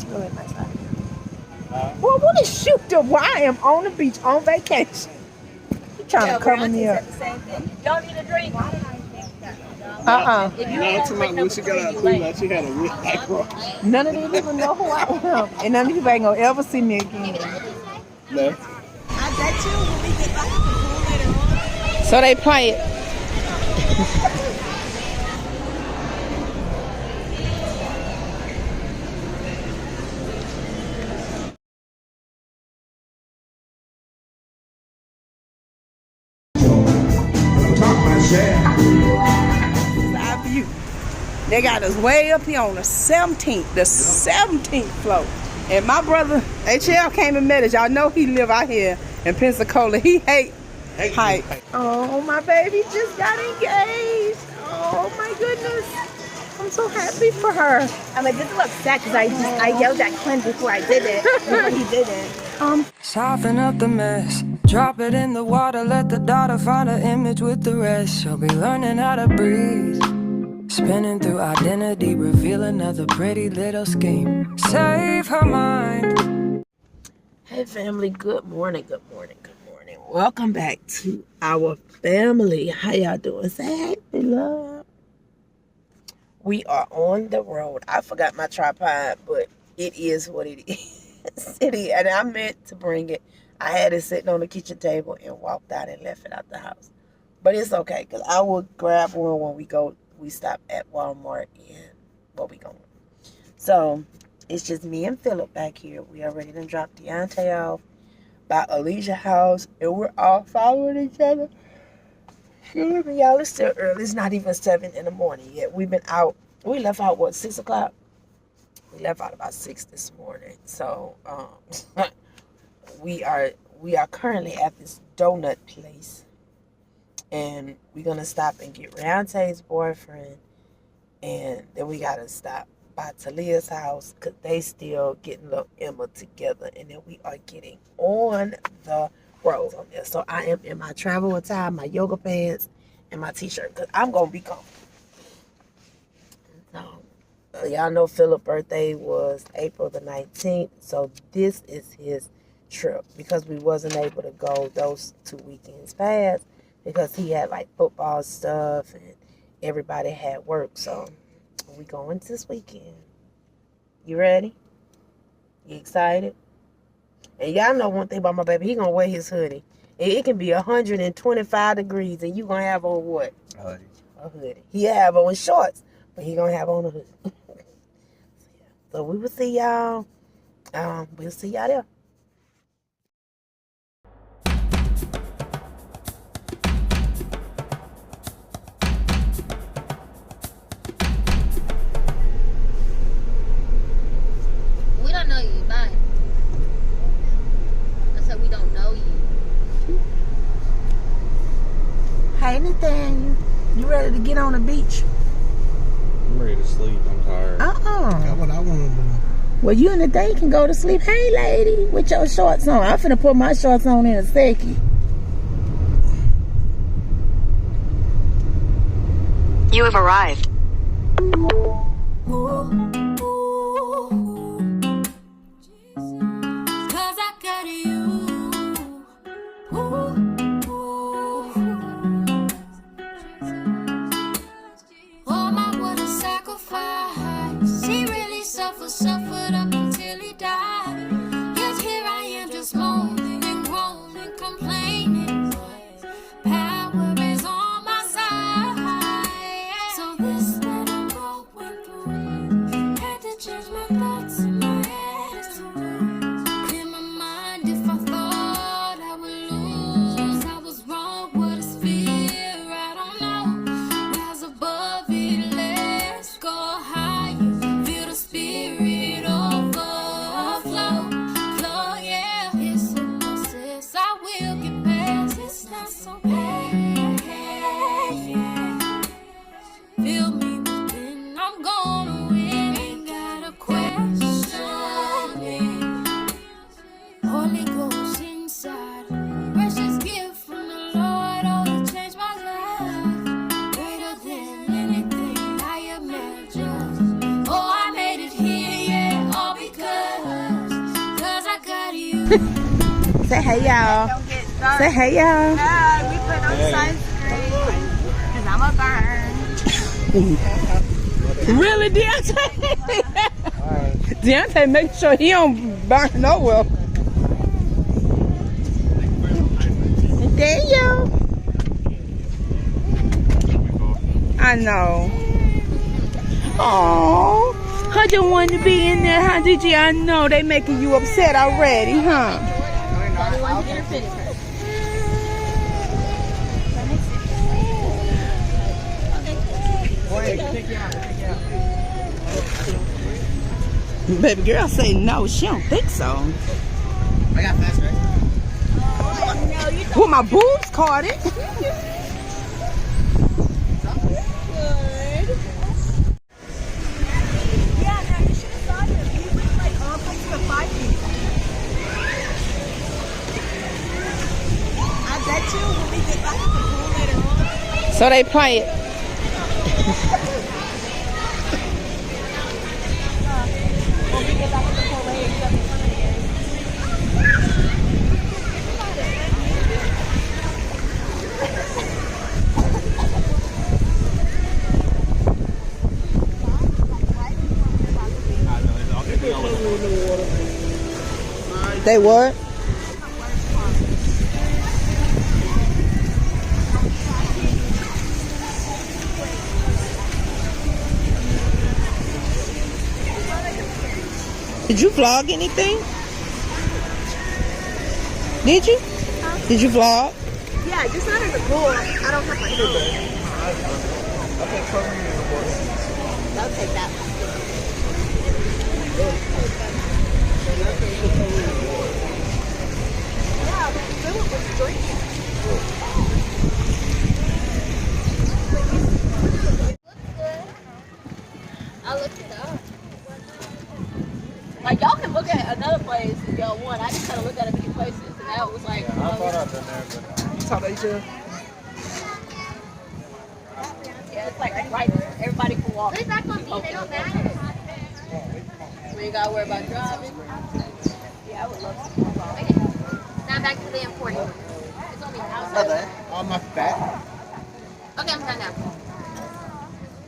really nice out here. Well, what is shoot them while I am on the beach on vacation? You trying to cover me up? Y'all need a drink? If You know, tomorrow when she got out too, like she had a whip like rock. none of these people know who I am, and none of these people ain't gonna ever see me again. No. I bet you when we get back to the pool later on. So they play it. Side view. They got us way up here on the 17th floor. And my brother HL came and met us. Y'all know he live out here in Pensacola. He hate height. Oh, my baby just got engaged. Oh my goodness. I'm so happy for her. I'm a little upset because I yelled at Quin before I did it. Before he did it. Soften up the mess, drop it in the water, let the daughter find her image with the rest. She'll be learning how to breathe, spinning through identity, reveal another pretty little scheme. Save her mind. Hey family, good morning, good morning, good morning. Welcome back to our family. How y'all doing? Say hey, love. We are on the road. I forgot my tripod, but it is what it is. And I meant to bring it. I had it sitting on the kitchen table and walked out and left it out the house. But it's okay, because I will grab one when we stop at Walmart and where we going. So it's just me and Philip back here. We already done dropped fiance off by Alijah house, and we're all following each other. Excuse me, y'all, it's still early. It's not even 7 in the morning yet. We've been out. We left out, what, 6 o'clock? We left out about 6 this morning. So we are currently at this donut place, and we're gonna stop and get Riante's boyfriend, and then we gotta stop by Talia's house because they still getting little Emma together, and then we are getting on the road on there. So I am in my travel attire, my yoga pants, and my t-shirt because I'm gonna be comfortable. So y'all know Philip's birthday was April the 19th, so this is his trip because we wasn't able to go those 2 weekends past because he had like football stuff and everybody had work. So we going this weekend. You ready? You excited? And y'all know one thing about my baby, he gonna wear his hoodie. And it can be 125 degrees and you gonna have on what? A hoodie. He have on shorts, but he gonna have on a hoodie. So we will see y'all. We'll see y'all there. We don't know you. Bye. I said we don't know you. Hey Nathaniel, you ready to get on the beach? I'm ready to sleep. I'm tired. That's what I want to do. Well, you and the day can go to sleep. Hey, lady, with your shorts on. I'm finna put my shorts on in a second. You have arrived. Suffered up until he died. Yet here I am just moaning and groaning, complaining. Power is on my side. So this that I'm going through. Say hey, y'all. Don't get dark. Say hey, y'all. We put on sunscreen. Because I'm a burn. Really, Deontay? Deontay, make sure he don't burn nowhere. There you go. I know. Oh, I just wanted to be in there, huh, Gigi? I know they making you upset already, huh? Baby girl say no, she don't think so. I got fast, right? Well, my boobs caught it. So they play it. They what? Did you vlog anything? Did you? Did you vlog? Yeah, just not in the pool. I don't have my food. I'll take that one. Yeah, but Philip was drinking. I looked it up. Like, y'all can look at another place if y'all want. I just had to look at a few places, and that was like, I thought I'd been there, but You talk about each other? yeah, it's like right there. Everybody can walk. Who's not gonna be? They don't matter. We ain't gotta worry about driving. Yeah, I would love to. Okay. Now back to the important one. It's only outside. on my back. Okay, I'm done now.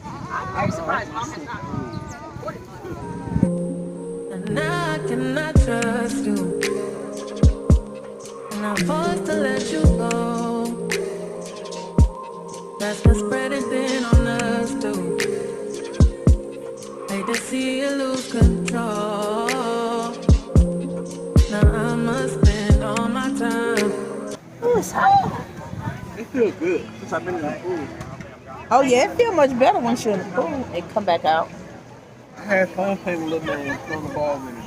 I'm very surprised. Mom has not recorded much. And I cannot trust you, and I'm forced to let you go. That's what's spreading thin on us too. Hate to see you lose control. Now I must spend all my time. Oh, it's hot. It feels good since I've been in the pool. Oh yeah, it feel much better once you're in the pool and come back out. I had fun playing with little man and throwing the ball with him.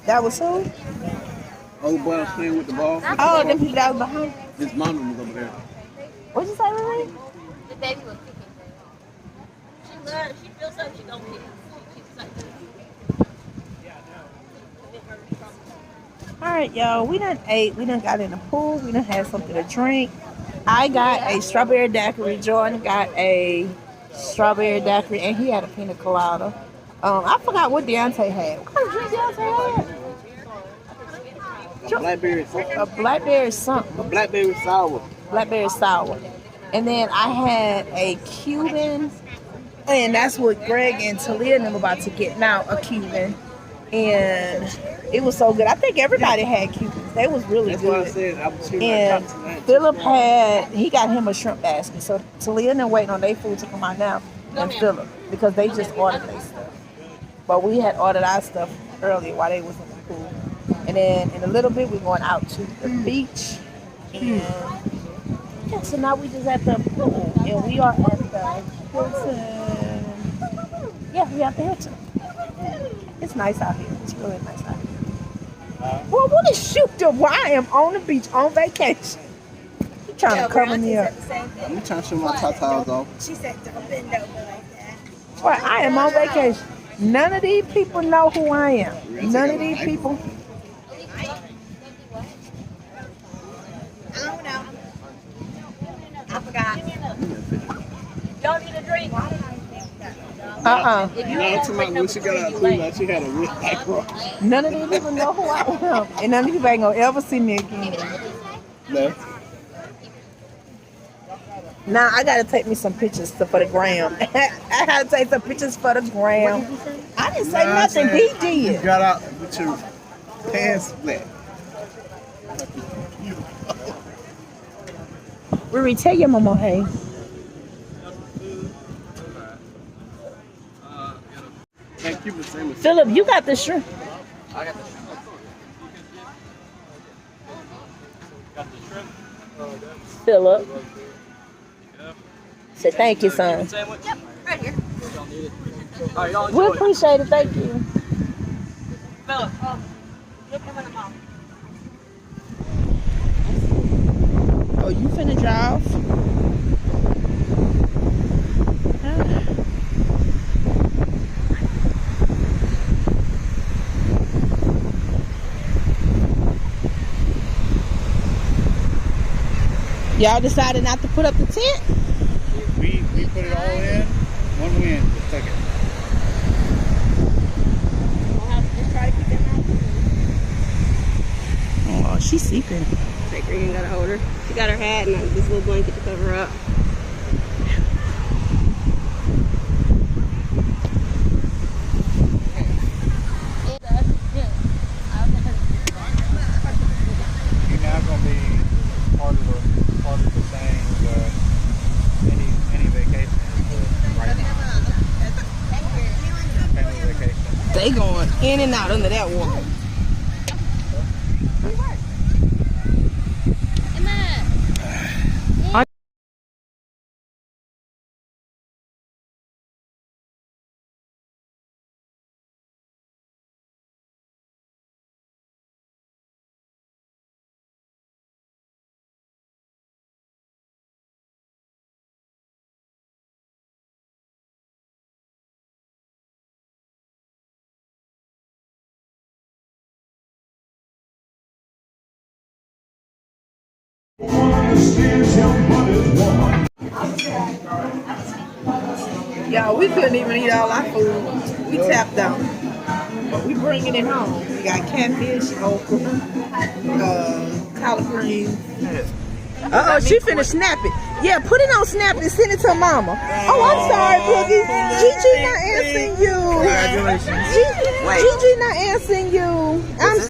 That was who? Oh, the boy I was playing with the ball. Oh, them people that was behind. His mom was over there. What'd you say, Lily? The baby was kicking. She learned. She feels something. She don't kick. She's like. All right, y'all. We done ate. We done got in the pool. We done had something to drink. I got a strawberry daiquiri. Jordan got a strawberry daiquiri, and he had a pina colada. I forgot what Deontay had. What kind of drink Deontay had? Blackberry. A blackberry something. A blackberry sour. Blackberry sour. And then I had a Cuban, and that's what Greg and Talia and them about to get now, a Cuban. And it was so good. I think everybody had Cubans. They was really That's what I good. said. I was And Philip he got him a shrimp basket. So Talia and them waiting on their food to come out now, and Philip, because they just ordered their stuff. But we had ordered our stuff earlier while they was in the pool. And then in a little bit, we're going out to the beach. And yeah, so now we just at the pool. And we are at the Hilton. Yeah, we at the Hilton. It's nice out here. It's really nice out here. Well, what is shoot up? Well, I am on the beach on vacation. You trying to cover me up. You trying to show my tatas off? She said, don't bend over like that. Well, I am on vacation. None of these people know who I am. None of these people. I don't know. I forgot. Y'all need a drink? No, tomorrow when she got out of food, like she had a real high cross. None of these people know who I am. And none of these people ain't gonna ever see me again. No. Now I gotta take me some pictures for the gram. I gotta take some pictures for the gram. I didn't say nothing. He You did. got out with your pants flat. Riri, tell your mama hey. Thank you for saying this. Philip, you got the shrimp. Philip. Say thank you, son. Yep, right here. We appreciate it. Thank you. Philip, give him a mom. Oh, you finna drive? Y'all decided not to put up the tent? We put it all in. One wind just took it. Oh, she's sleeping. Take her, you gotta hold her. She got her hat and this little blanket to cover her up. You're now going to be part of the same any vacation right now. Family vacation. They going in and out under that water. Y'all, we couldn't even eat all our food. We tapped out. But we bringing it home. We got catfish, okra, collard greens. Uh-oh, she finna snap it. Yeah, put it on snap and send it to mama. Oh, I'm sorry, Boogie. Gigi not answering you. Congratulations. Gigi not answering you. I'm